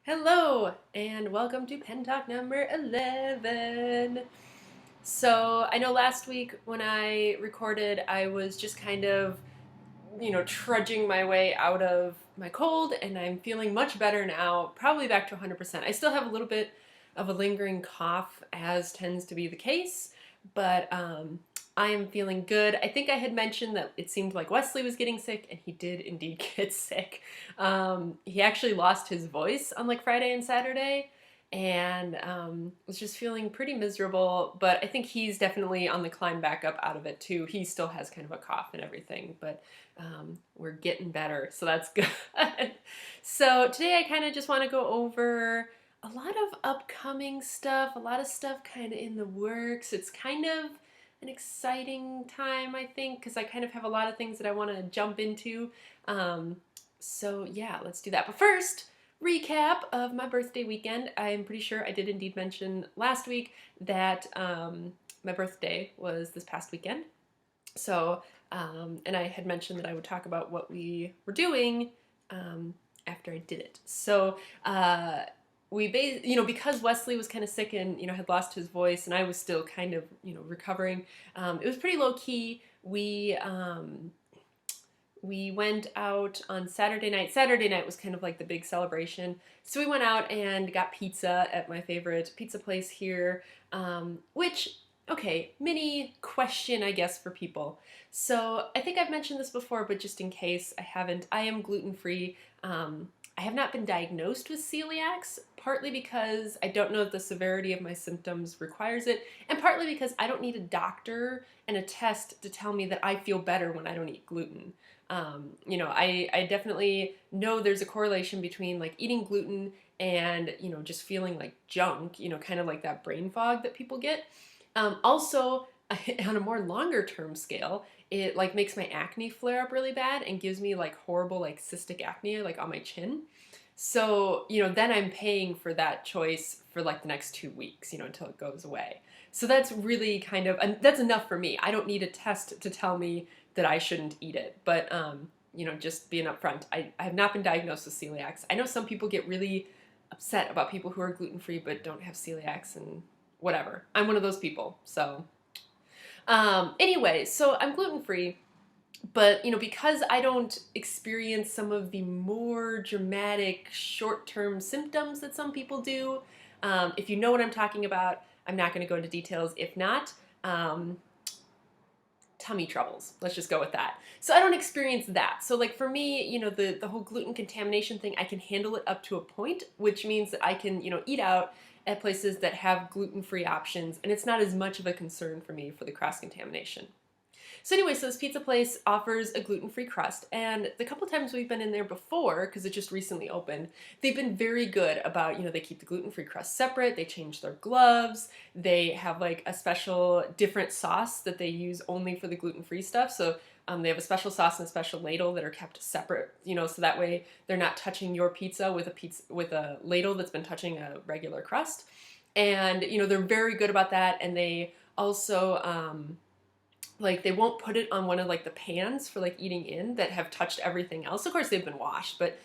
Hello, and welcome to Pen Talk number 11. So, I know last week when I recorded, I was just kind of, trudging my way out of my cold, and I'm feeling much better now, probably back to 100%. I still have a little bit of a lingering cough, as tends to be the case, but I am feeling good. I think I had mentioned that it seemed like Wesley was getting sick, and he did indeed get sick. He actually lost his voice on like Friday and Saturday, and was just feeling pretty miserable. But I think he's definitely on the climb back up out of it too. He still has kind of a cough and everything, but we're getting better, so that's good. So today I kind of just want to go over a lot of upcoming stuff, a lot of stuff kind of in the works. It's kind of an exciting time, I think, because I kind of have a lot of things that I want to jump into. So yeah, let's do that. But first, recap of my birthday weekend. I'm pretty sure I did indeed mention last week that my birthday was this past weekend. So, and I had mentioned that I would talk about what we were doing after I did it. So, because Wesley was kind of sick and had lost his voice, and I was still kind of recovering. It was pretty low key. We went out on Saturday night. Saturday night was kind of like the big celebration. So we went out and got pizza at my favorite pizza place here, which, okay, mini question, I guess, for people. So I think I've mentioned this before, but just in case I haven't, I am gluten-free. I have not been diagnosed with celiacs, partly because I don't know if the severity of my symptoms requires it, and partly because I don't need a doctor and a test to tell me that I feel better when I don't eat gluten. I definitely know there's a correlation between like eating gluten and, just feeling like junk, kind of like that brain fog that people get. Also, on a more longer term scale, it like makes my acne flare up really bad and gives me like horrible like cystic acne like on my chin. So, then I'm paying for that choice for like the next 2 weeks, until it goes away. So that's really kind of, and that's enough for me. I don't need a test to tell me that I shouldn't eat it. But, just being upfront, I have not been diagnosed with celiacs. I know some people get really upset about people who are gluten-free but don't have celiacs and whatever. I'm one of those people. So, anyway, so I'm gluten-free. But, because I don't experience some of the more dramatic short-term symptoms that some people do, if you know what I'm talking about, I'm not going to go into details. If not, tummy troubles. Let's just go with that. So I don't experience that. So like for me, the whole gluten contamination thing, I can handle it up to a point, which means that I can, eat out at places that have gluten-free options, and it's not as much of a concern for me for the cross-contamination. So anyway, so this pizza place offers a gluten-free crust, and the couple times we've been in there before, because it just recently opened, they've been very good about, they keep the gluten-free crust separate, they change their gloves, they have like a special different sauce that they use only for the gluten-free stuff, so they have a special sauce and a special ladle that are kept separate, so that way they're not touching your pizza with a ladle that's been touching a regular crust. And, they're very good about that, and they also, like they won't put it on one of like the pans for like eating in that have touched everything else. Of course they've been washed, but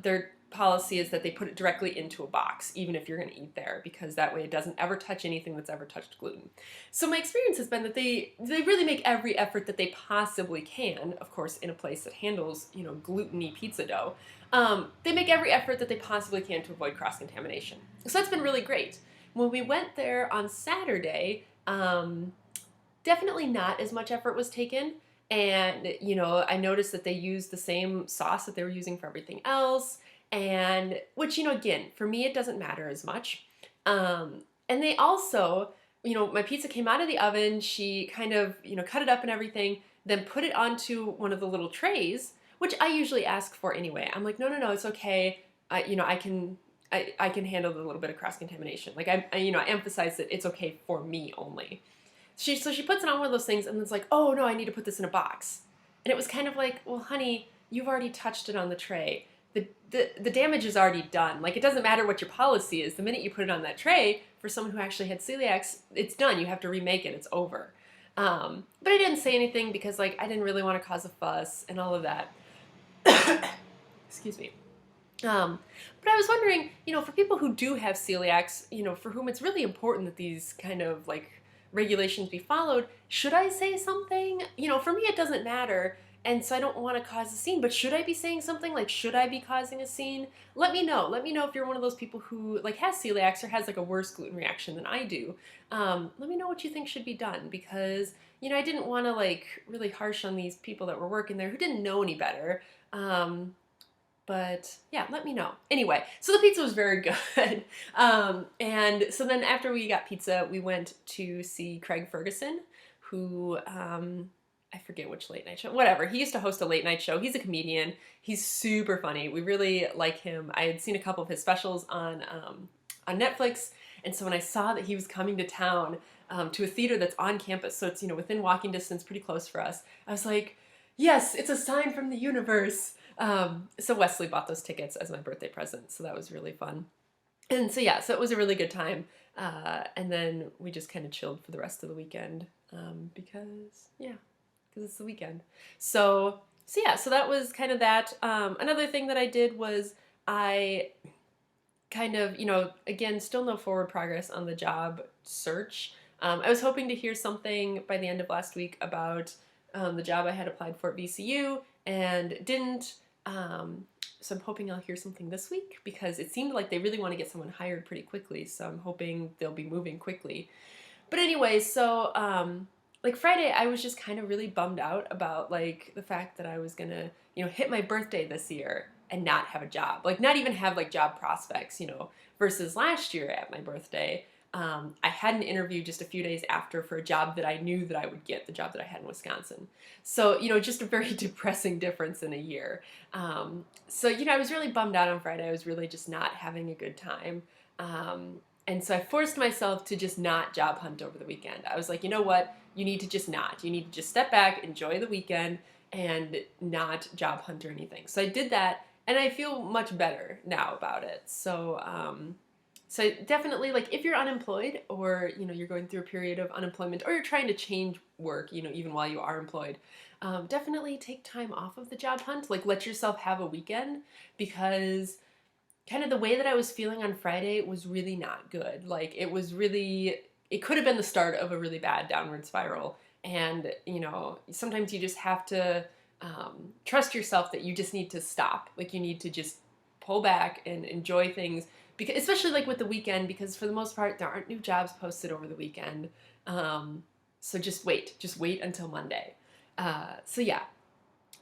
their policy is that they put it directly into a box, even if you're going to eat there, because that way it doesn't ever touch anything that's ever touched gluten. So my experience has been that they really make every effort that they possibly can, of course in a place that handles, gluten-y pizza dough. They make every effort that they possibly can to avoid cross-contamination. So that's been really great. When we went there on Saturday, definitely not as much effort was taken. And, I noticed that they used the same sauce that they were using for everything else. And, which, again, for me, it doesn't matter as much. And they also, my pizza came out of the oven. She kind of, cut it up and everything, then put it onto one of the little trays, which I usually ask for anyway. I'm like, no, it's okay. I can handle the little bit of cross-contamination. Like, I emphasize that it's okay for me only. So she puts it on one of those things and it's like, oh no, I need to put this in a box. And it was kind of like, well, honey, you've already touched it on the tray. The damage is already done. Like, it doesn't matter what your policy is. The minute you put it on that tray, for someone who actually had celiacs, it's done. You have to remake it. It's over. But I didn't say anything because, like, I didn't really want to cause a fuss and all of that. Excuse me. But I was wondering, for people who do have celiacs, for whom it's really important that these kind of like regulations be followed, should I say something? For me it doesn't matter, and so I don't want to cause a scene, but should I be saying something? Like, should I be causing a scene? Let me know. Let me know if you're one of those people who like has celiacs or has like a worse gluten reaction than I do. Let me know what you think should be done, because, I didn't want to like really harsh on these people that were working there who didn't know any better. But yeah, let me know. Anyway, so the pizza was very good. And so then after we got pizza, we went to see Craig Ferguson, who, I forget which late night show, whatever. He used to host a late night show. He's a comedian. He's super funny. We really like him. I had seen a couple of his specials on Netflix. And so when I saw that he was coming to town, to a theater that's on campus, so it's, within walking distance, pretty close for us, I was like, yes, it's a sign from the universe. So Wesley bought those tickets as my birthday present, so that was really fun. And so yeah, so it was a really good time. And then we just kind of chilled for the rest of the weekend, because it's the weekend. So yeah, so that was kind of that. Another thing that I did was I kind of, again, still no forward progress on the job search. I was hoping to hear something by the end of last week about the job I had applied for at VCU and didn't. So I'm hoping I'll hear something this week, because it seemed like they really want to get someone hired pretty quickly. So I'm hoping they'll be moving quickly. But anyway, so like Friday, I was just kind of really bummed out about like the fact that I was gonna, hit my birthday this year and not have a job, like not even have like job prospects, versus last year at my birthday. I had an interview just a few days after for a job that I knew that I would get, the job that I had in Wisconsin. So, just a very depressing difference in a year. So, I was really bummed out on Friday. I was really just not having a good time. And so I forced myself to just not job hunt over the weekend. I was like, you know what? You need to just not. You need to just step back, enjoy the weekend, and not job hunt or anything. So I did that, and I feel much better now about it. So definitely, like, if you're unemployed, or, you're going through a period of unemployment, or you're trying to change work, even while you are employed, definitely take time off of the job hunt. Like, let yourself have a weekend, because kind of the way that I was feeling on Friday was really not good. Like, it could have been the start of a really bad downward spiral. And, sometimes you just have to trust yourself that you just need to stop. Like, you need to just pull back and enjoy things. Because, especially like with the weekend, because for the most part, there aren't new jobs posted over the weekend. So just wait until Monday. So yeah,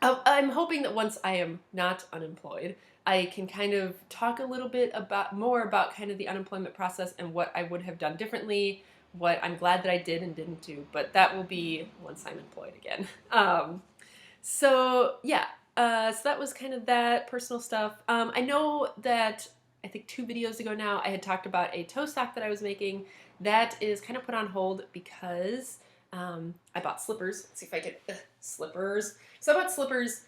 I'm hoping that once I am not unemployed, I can kind of talk a little bit more about kind of the unemployment process and what I would have done differently, what I'm glad that I did and didn't do, but that will be once I'm employed again. So yeah, so that was kind of that personal stuff. I know that I think 2 videos ago now, I had talked about a toe sock that I was making. That is kind of put on hold because I bought slippers. Let's see if I can, slippers. So I bought slippers.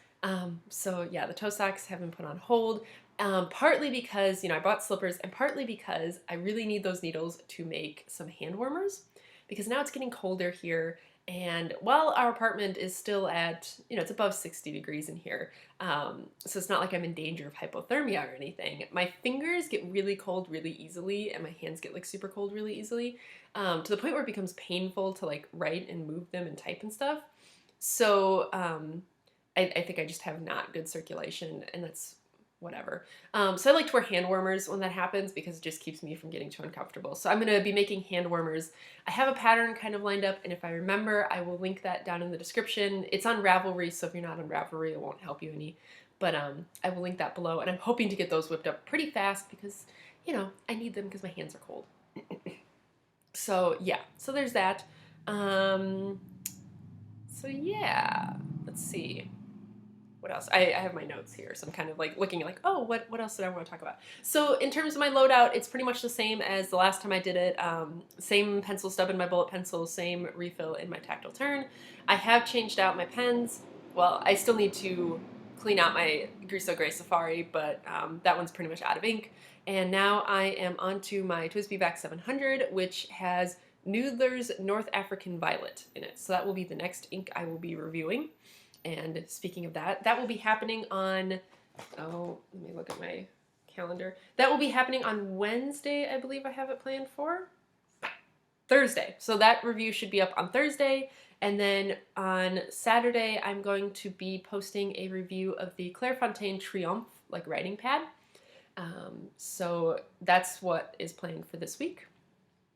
So yeah, the toe socks have been put on hold. Partly because, I bought slippers, and partly because I really need those needles to make some hand warmers, because now it's getting colder here. And while our apartment is still at, it's above 60 degrees in here, so it's not like I'm in danger of hypothermia or anything. My fingers get really cold really easily, and my hands get like super cold really easily, to the point where it becomes painful to like write and move them and type and stuff. So I think I just have not good circulation, and that's whatever. So I like to wear hand warmers when that happens, because it just keeps me from getting too uncomfortable. So I'm going to be making hand warmers. I have a pattern kind of lined up, and if I remember, I will link that down in the description. It's on Ravelry, so if you're not on Ravelry, it won't help you any. But I will link that below, and I'm hoping to get those whipped up pretty fast, because, I need them because my hands are cold. So yeah, so there's that. So yeah, let's see. What else? I have my notes here, so I'm kind of like looking like, oh, what else did I want to talk about? So in terms of my loadout, it's pretty much the same as the last time I did it. Same pencil stub in my bullet pencil, same refill in my tactile turn. I have changed out my pens. Well, I still need to clean out my Griso Gray Safari, but that one's pretty much out of ink. And now I am onto my TWSBI VAC 700, which has Noodler's North African Violet in it. So that will be the next ink I will be reviewing. And speaking of that, that will be happening on, let me look at my calendar. That will be happening on Wednesday, I believe I have it planned for. Thursday. So that review should be up on Thursday. And then on Saturday, I'm going to be posting a review of the Clairefontaine Triomphe, like writing pad. So that's what is planned for this week.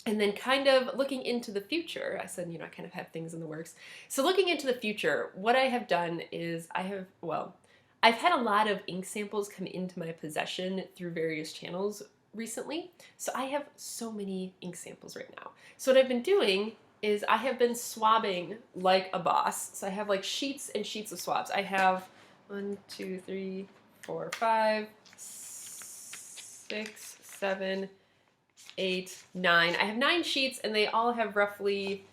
And then kind of looking into the future, I said, I kind of have things in the works. So looking into the future, what I have done is I've had a lot of ink samples come into my possession through various channels recently. So I have so many ink samples right now. So what I've been doing is I have been swabbing like a boss. So I have like sheets and sheets of swabs. I have 1, 2, 3, 4, 5, 6, 7, 8, 9. I have 9 sheets and they all have roughly,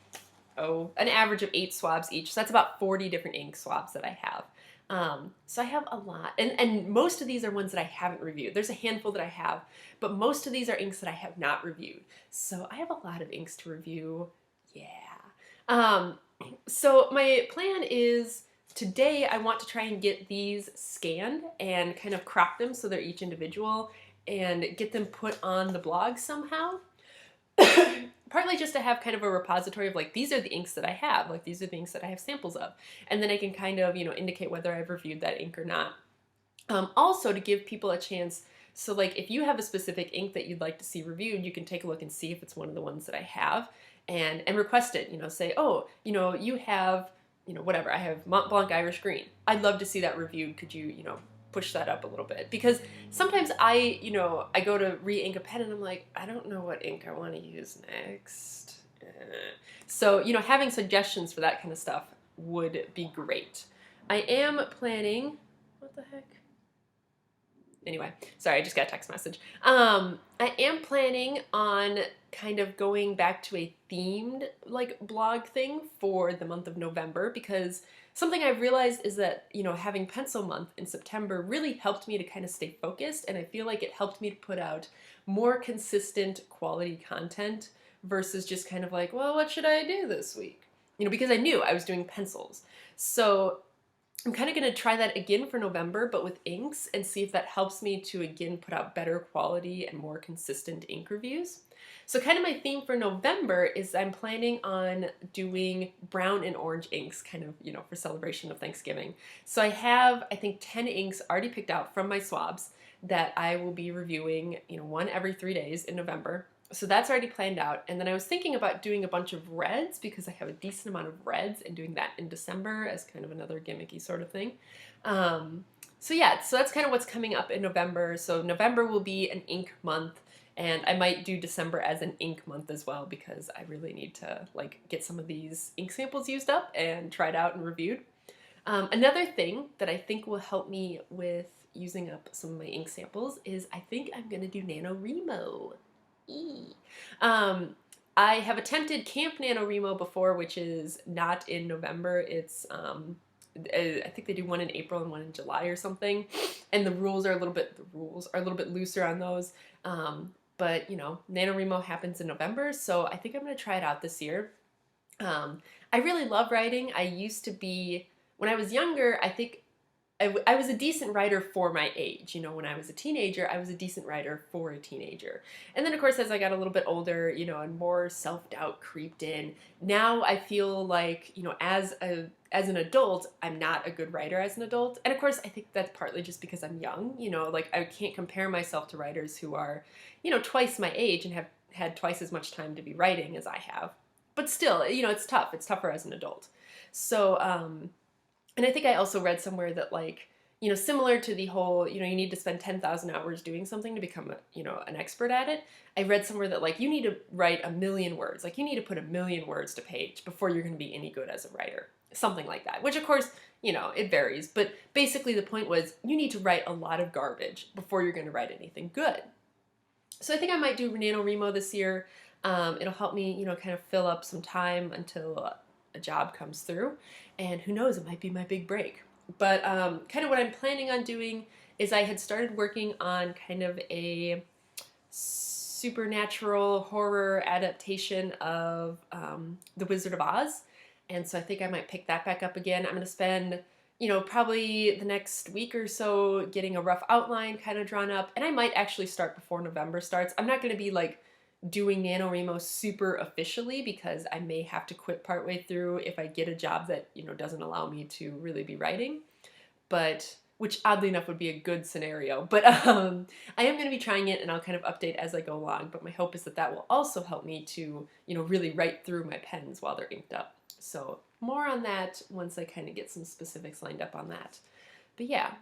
an average of 8 swabs each. So that's about 40 different ink swabs that I have. So I have a lot, and most of these are ones that I haven't reviewed. There's a handful that I have, but most of these are inks that I have not reviewed. So I have a lot of inks to review. Yeah. So my plan is today I want to try and get these scanned and kind of crop them so they're each individual and get them put on the blog somehow. Partly just to have kind of a repository of like, these are the inks that I have, like these are the inks that I have samples of. And then I can kind of, indicate whether I've reviewed that ink or not. Also to give people a chance, so like if you have a specific ink that you'd like to see reviewed, you can take a look and see if it's one of the ones that I have and request it, say, oh, you have, whatever, I have Mont Blanc Irish Green. I'd love to see that reviewed. Could you, push that up a little bit? Because sometimes I go to re-ink a pen and I'm like, I don't know what ink I want to use next. So, having suggestions for that kind of stuff would be great. I am planning, what the heck? Anyway, sorry, I just got a text message. I am planning on kind of going back to a themed like blog thing for the month of November, because something I've realized is that, having pencil month in September really helped me to kind of stay focused, and I feel like it helped me to put out more consistent quality content versus just kind of like, well, what should I do this week? Because I knew I was doing pencils. So I'm kind of going to try that again for November, but with inks, and see if that helps me to again put out better quality and more consistent ink reviews. So kind of my theme for November is I'm planning on doing brown and orange inks, kind of, for celebration of Thanksgiving. So I have, I think, 10 inks already picked out from my swabs that I will be reviewing, one every 3 days in November. So that's already planned out. And then I was thinking about doing a bunch of reds because I have a decent amount of reds, and doing that in December as kind of another gimmicky sort of thing. So yeah, so that's kind of what's coming up in November. So November will be an ink month. And I might do December as an ink month as well, because I really need to like get some of these ink samples used up and tried out and reviewed. Another thing that I think will help me with using up some of my ink samples is I think I'm going to do NaNoWriMo. I have attempted Camp NaNoWriMo before, which is not in November. It's I think they do one in April and one in July or something, and the rules are a little bit looser on those. But NaNoWriMo happens in November, so I think I'm going to try it out this year. I really love writing. I used to be, when I was younger, I think I was a decent writer for my age. When I was a teenager, I was a decent writer for a teenager. And then, of course, as I got a little bit older, and more self-doubt creeped in, now I feel like, as an adult, I'm not a good writer as an adult. And of course, I think that's partly just because I'm young. Like I can't compare myself to writers who are, twice my age and have had twice as much time to be writing as I have. But still, it's tough. It's tougher as an adult. So, and I think I also read somewhere that like, similar to the whole, you need to spend 10,000 hours doing something to become, an expert at it. I read somewhere that like, you need to write 1,000,000 words. Like you need to put 1,000,000 words to page before you're going to be any good as a writer. Something like that, which of course, it varies. But basically the point was you need to write a lot of garbage before you're going to write anything good. So I think I might do NaNoWriMo this year. It'll help me, kind of fill up some time until a job comes through. And who knows, it might be my big break. But kind of what I'm planning on doing is I had started working on kind of a supernatural horror adaptation of The Wizard of Oz. And so I think I might pick that back up again. I'm going to spend you know, probably the next week or so getting a rough outline kind of drawn up, and I might actually start before November starts. I'm not going to be like doing NaNoWriMo super officially because I may have to quit partway through if I get a job that, you know, doesn't allow me to really be writing, but which oddly enough would be a good scenario. But I am going to be trying it, and I'll kind of update as I go along. But my hope is that that will also help me to, you know, really write through my pens while they're inked up. So more on that once I kind of get some specifics lined up on that. But yeah.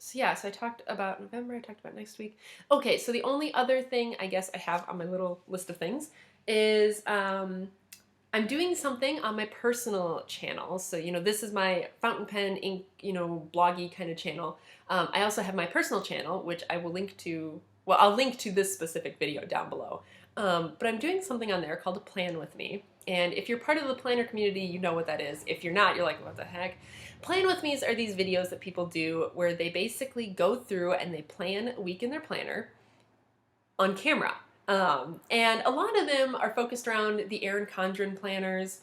So yeah, so I talked about November, I talked about next week. Okay, so the only other thing I guess I have on my little list of things is I'm doing something on my personal channel. So, you know, this is my fountain pen ink, you know, bloggy kind of channel. I also have my personal channel, which I will link to, well, I'll link to this specific video down below. But I'm doing something on there called a Plan With Me. And if you're part of the planner community, you know what that is. If you're not, you're like, what the heck? Plan With Me's are these videos that people do where they basically go through and they plan a week in their planner on camera. And a lot of them are focused around the Erin Condren planners,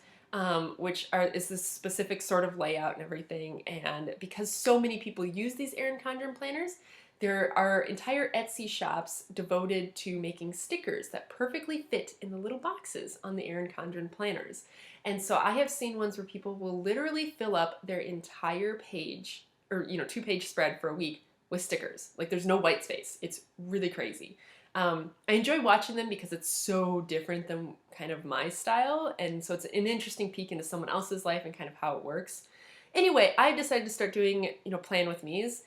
which is this specific sort of layout and everything. And because so many people use these Erin Condren planners, there are entire Etsy shops devoted to making stickers that perfectly fit in the little boxes on the Erin Condren planners. And so I have seen ones where people will literally fill up their entire page, or, you know, 2-page spread for a week with stickers. Like, there's no white space. It's really crazy. I enjoy watching them because it's so different than kind of my style, and so it's an interesting peek into someone else's life and kind of how it works. Anyway, I decided to start doing, you know, Plan With Me's,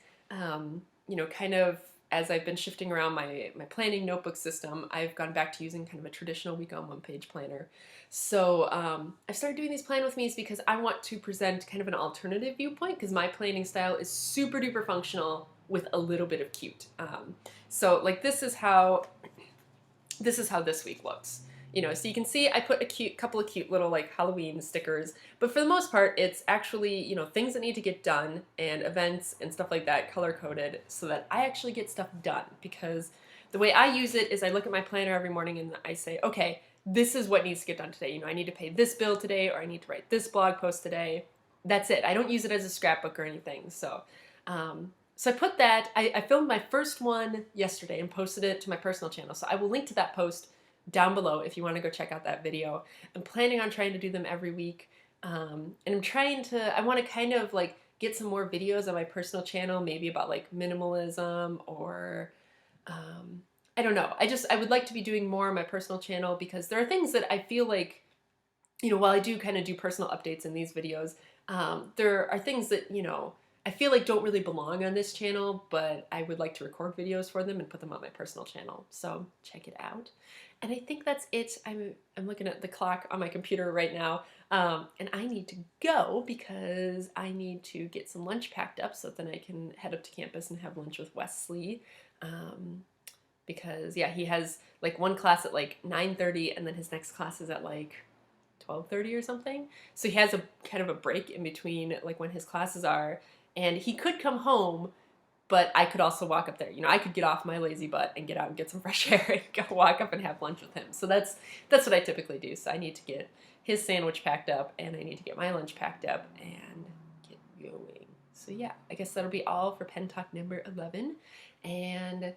you know, kind of as I've been shifting around my planning notebook system, I've gone back to using kind of a traditional week on one-page planner. So I started doing these Plan With Me's because I want to present kind of an alternative viewpoint, because my planning style is super duper functional with a little bit of cute. So like this is how this week looks. You know, so you can see I put a couple of cute little like Halloween stickers, but for the most part it's actually, you know, things that need to get done and events and stuff like that color coded so that I actually get stuff done. Because the way I use it is I look at my planner every morning and I say, okay, this is what needs to get done today. You know, I need to pay this bill today, or I need to write this blog post today. That's it. I don't use it as a scrapbook or anything. So so I put that, I filmed my first one yesterday and posted it to my personal channel. So I will link to that post down below if you want to go check out that video. I'm planning on trying to do them every week. And I want to kind of like get some more videos on my personal channel, maybe about like minimalism or, I don't know. I would like to be doing more on my personal channel because there are things that I feel like, you know, while I do kind of do personal updates in these videos, there are things that, you know, I feel like don't really belong on this channel, but I would like to record videos for them and put them on my personal channel. So check it out. And I think that's it. I'm looking at the clock on my computer right now, and I need to go because I need to get some lunch packed up so then I can head up to campus and have lunch with Wesley. Because yeah, he has like one class at like 9:30 and then his next class is at like 12:30 or something. So he has a kind of a break in between like when his classes are, and he could come home, but I could also walk up there. You know, I could get off my lazy butt and get out and get some fresh air and go walk up and have lunch with him. So that's what I typically do. So I need to get his sandwich packed up and I need to get my lunch packed up and get going. So yeah, I guess that'll be all for Pen Talk number 11. And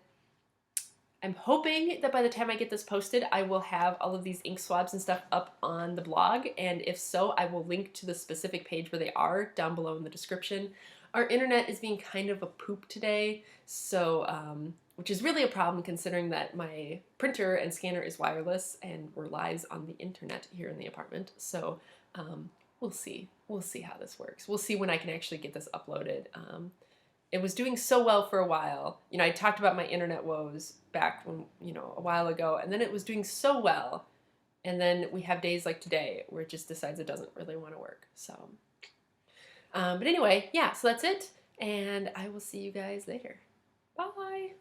I'm hoping that by the time I get this posted, I will have all of these ink swabs and stuff up on the blog. And if so, I will link to the specific page where they are down below in the description. Our internet is being kind of a poop today, so which is really a problem considering that my printer and scanner is wireless and relies on the internet here in the apartment. So we'll see. We'll see how this works. We'll see when I can actually get this uploaded. It was doing so well for a while. You know, I talked about my internet woes back when, you know, a while ago, and then it was doing so well. And then we have days like today where it just decides it doesn't really want to work. So, but anyway, yeah, so that's it. And I will see you guys later. Bye.